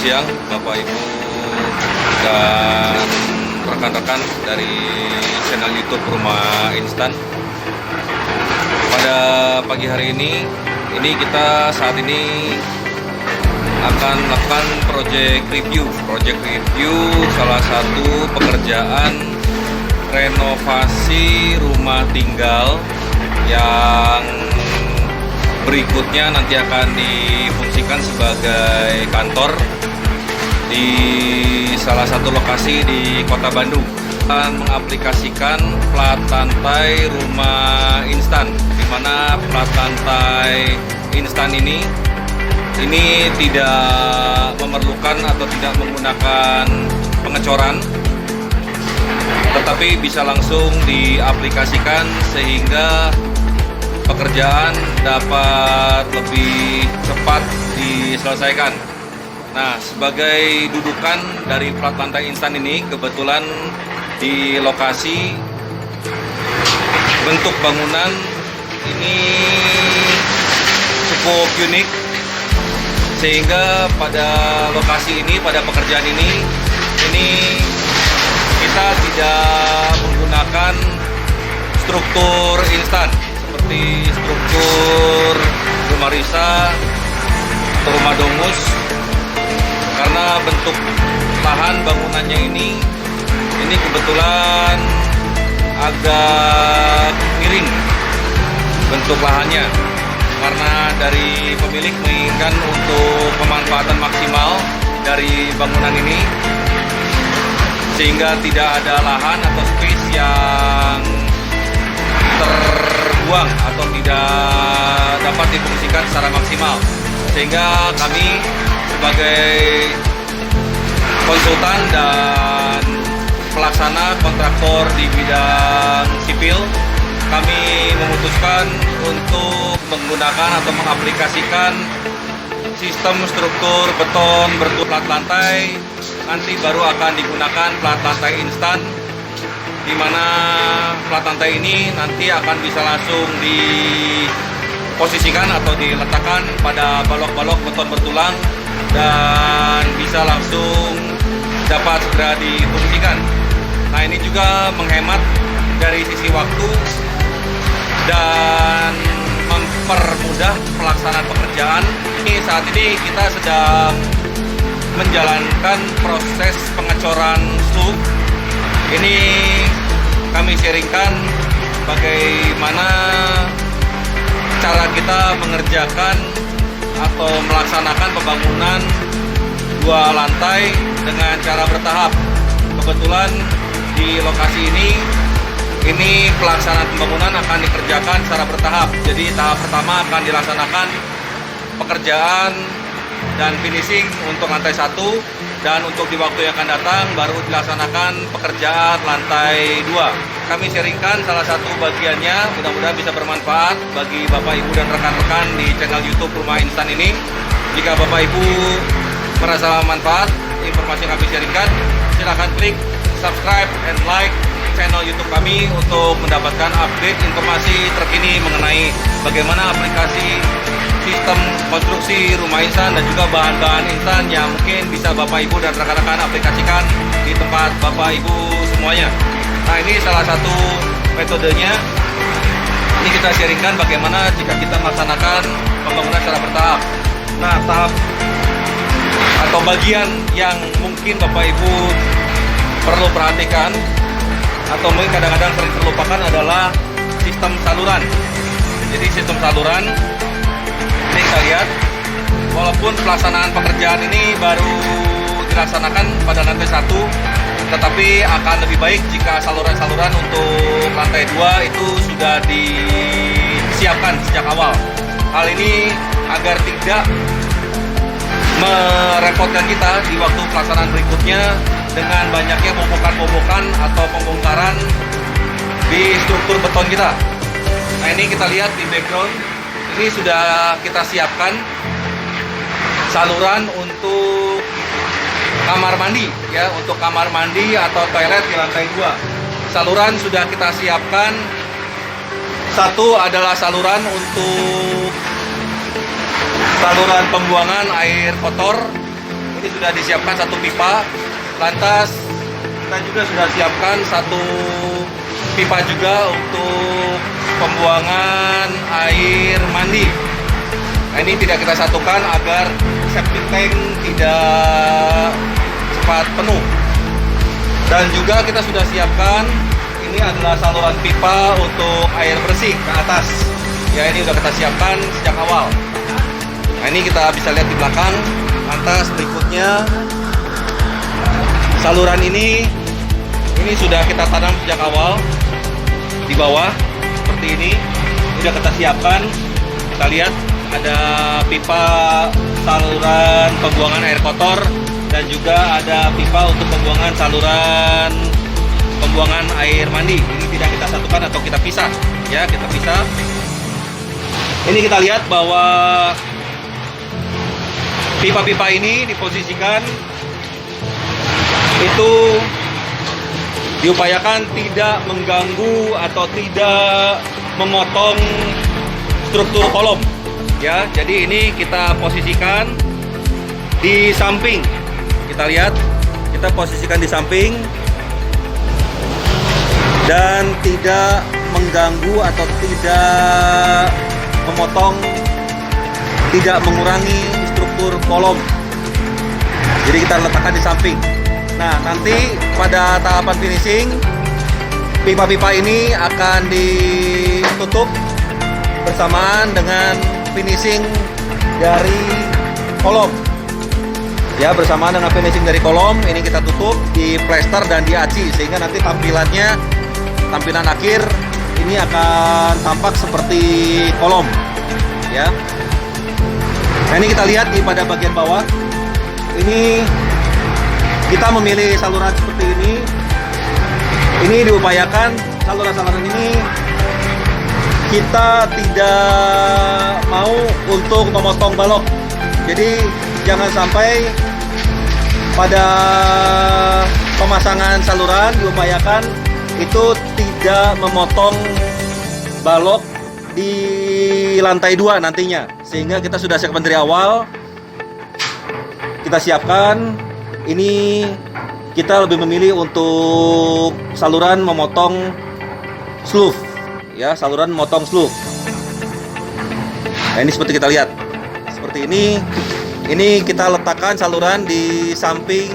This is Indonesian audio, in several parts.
siang Bapak Ibu dan rekan-rekan dari channel YouTube Rumah Instan. Pada pagi hari ini kita saat ini akan melakukan project review salah satu pekerjaan renovasi rumah tinggal yang berikutnya nanti akan difungsikan sebagai kantor di salah satu lokasi di Kota Bandung. Akan mengaplikasikan plat lantai rumah instan, di mana plat lantai instan ini tidak memerlukan atau tidak menggunakan pengecoran, tetapi bisa langsung diaplikasikan sehingga pekerjaan dapat lebih cepat diselesaikan. Nah, sebagai dudukan dari plat lantai instan ini, kebetulan di lokasi bentuk bangunan ini cukup unik, sehingga pada lokasi ini, pada pekerjaan ini kita tidak menggunakan struktur instan seperti struktur rumah risa atau rumah domus, karena bentuk lahan bangunannya ini kebetulan agak miring bentuk lahannya, karena dari pemilik menginginkan untuk pemanfaatan maksimal dari bangunan ini, sehingga tidak ada lahan atau space yang terbuang atau tidak dapat difungsikan secara maksimal. Sehingga kami sebagai konsultan dan pelaksana kontraktor di bidang sipil, kami memutuskan untuk menggunakan atau mengaplikasikan sistem struktur beton berplat lantai. Nanti baru akan digunakan plat lantai instan, di mana plat lantai ini nanti akan bisa langsung diposisikan atau diletakkan pada balok-balok beton bertulang dan bisa langsung dapat segera difungsikan. Nah, ini juga menghemat dari sisi waktu dan mempermudah pelaksanaan pekerjaan. Saat ini kita sedang menjalankan proses pengecoran slope. Ini kami sharingkan bagaimana cara kita mengerjakan atau melaksanakan pembangunan 2 lantai dengan cara bertahap. Kebetulan di lokasi ini pelaksanaan pembangunan akan dikerjakan secara bertahap. Jadi tahap pertama akan dilaksanakan pekerjaan dan finishing untuk lantai 1, dan untuk di waktu yang akan datang baru dilaksanakan pekerjaan lantai 2. Kami sharingkan salah satu bagiannya, mudah-mudahan bisa bermanfaat bagi Bapak Ibu dan rekan-rekan di channel YouTube Rumah Instan ini. Jika Bapak Ibu merasa manfaat informasi yang kami sharingkan, silakan klik subscribe and like channel YouTube kami untuk mendapatkan update informasi terkini mengenai bagaimana aplikasi sistem konstruksi rumah instan dan juga bahan-bahan instan yang mungkin bisa Bapak Ibu dan rekan-rekan aplikasikan di tempat Bapak Ibu semuanya. Nah, ini salah satu metodenya. Ini kita sharingkan bagaimana jika kita melaksanakan pembangunan secara bertahap. Nah, tahap atau bagian yang mungkin Bapak Ibu perlu perhatikan atau mungkin kadang-kadang sering terlupakan adalah sistem saluran. Jadi sistem saluran ini kita lihat, walaupun pelaksanaan pekerjaan ini baru dilaksanakan pada lantai 1, tetapi akan lebih baik jika saluran-saluran untuk lantai 2 itu sudah disiapkan sejak awal. Hal ini agar tidak merepotkan kita di waktu pelaksanaan berikutnya dengan banyaknya bobokan-bobokan atau pembongkaran di struktur beton kita. Nah, ini kita lihat di background, ini sudah kita siapkan saluran untuk kamar mandi, ya, untuk kamar mandi atau toilet di lantai 2. Saluran sudah kita siapkan. Satu adalah saluran untuk saluran pembuangan air kotor. ini sudah disiapkan satu pipa. Lantas kita juga sudah siapkan satu pipa juga untuk pembuangan air mandi. Nah, ini tidak kita satukan agar septic tank tidak cepat penuh. Dan juga kita sudah siapkan, ini adalah saluran pipa untuk air bersih ke atas. Ya, ini sudah kita siapkan sejak awal. Nah, ini kita bisa lihat di belakang. Lantas berikutnya, saluran ini sudah kita tanam sejak awal di bawah seperti ini. Sudah kita siapkan. Kita lihat ada pipa saluran pembuangan air kotor dan juga ada pipa untuk pembuangan saluran pembuangan air mandi. Ini tidak kita satukan atau kita pisah, ya, kita pisah. Ini kita lihat bahwa pipa-pipa ini diposisikan itu diupayakan tidak mengganggu atau tidak memotong struktur kolom. Ya, jadi ini kita posisikan di samping. Kita lihat, kita posisikan di samping dan tidak mengganggu atau tidak memotong, tidak mengurangi struktur kolom. Jadi kita letakkan di samping. Nah, nanti pada tahapan finishing, pipa-pipa ini akan ditutup bersamaan dengan finishing dari kolom. Ya, bersamaan dengan finishing dari kolom, ini kita tutup di plester dan di aci, sehingga nanti tampilan akhir ini akan tampak seperti kolom. Ya. Nah, ini kita lihat di pada bagian bawah. Ini kita memilih saluran seperti ini. Ini diupayakan saluran-saluran ini kita tidak mau untuk memotong balok. Jadi jangan sampai pada pemasangan saluran diupayakan itu tidak memotong balok di lantai 2 nantinya. Sehingga kita sudah siapkan dari awal. Kita siapkan. Ini kita lebih memilih untuk saluran memotong sluve. Ya, saluran memotong sluve. Nah, ini seperti kita lihat. Seperti ini. Ini kita letakkan saluran di samping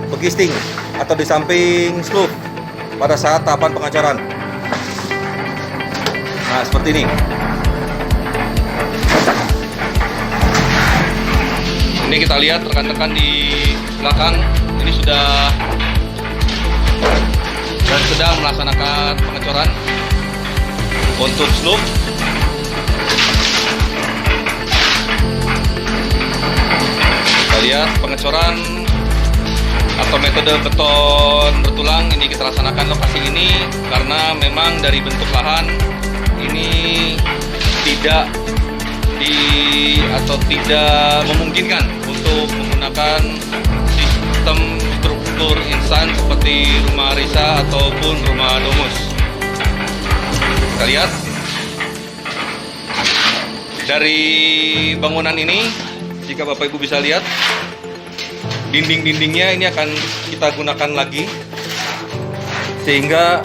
begisting atau di samping sluve pada saat tahapan pengacoran. Nah, seperti ini. Ini kita lihat rekan-rekan di belakang, ini sudah dan sedang melaksanakan pengecoran untuk sluve. Kita lihat pengecoran atau metode beton bertulang ini kita laksanakan lokasi ini karena memang dari bentuk lahan ini tidak memungkinkan untuk menggunakan sistem struktur insan seperti rumah Risa ataupun rumah domus. Kita lihat dari bangunan ini, jika Bapak Ibu bisa lihat, dinding-dindingnya ini akan kita gunakan lagi sehingga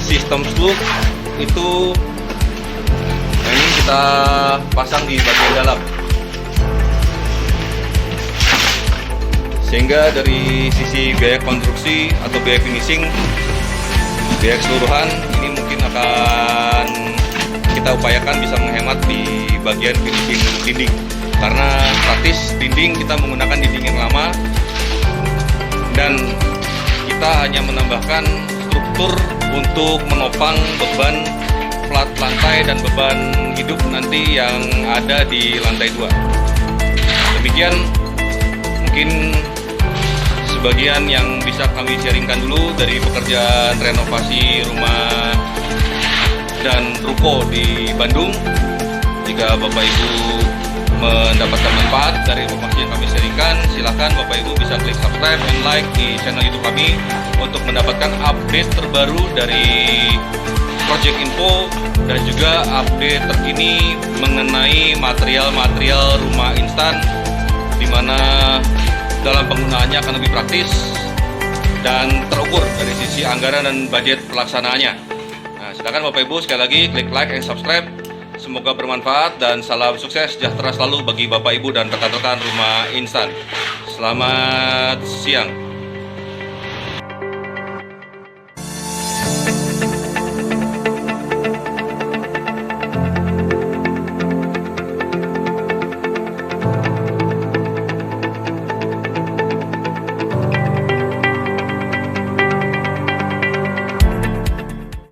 sistem sluve itu ini kita pasang di bagian dalam sehingga dari sisi biaya konstruksi atau biaya finishing, biaya keseluruhan ini mungkin akan kita upayakan bisa menghemat di bagian finishing dinding. Karena praktis dinding kita menggunakan dinding yang lama dan kita hanya menambahkan struktur untuk menopang beban plat lantai dan beban hidup nanti yang ada di lantai 2. Demikian mungkin sebagian yang bisa kami sharingkan dulu dari pekerjaan renovasi rumah dan ruko di Bandung. Jika Bapak Ibu mendapatkan manfaat dari informasi yang kami sharingkan, silakan Bapak Ibu bisa klik subscribe dan like di channel YouTube kami untuk mendapatkan update terbaru dari project info dan juga update terkini mengenai material-material rumah instan, di mana dalam penggunaannya akan lebih praktis dan terukur dari sisi anggaran dan budget pelaksanaannya. Nah, silakan Bapak Ibu sekali lagi klik like and subscribe. Semoga bermanfaat dan salam sukses sejahtera selalu bagi Bapak Ibu dan rekan-rekan rumah instan. Selamat siang.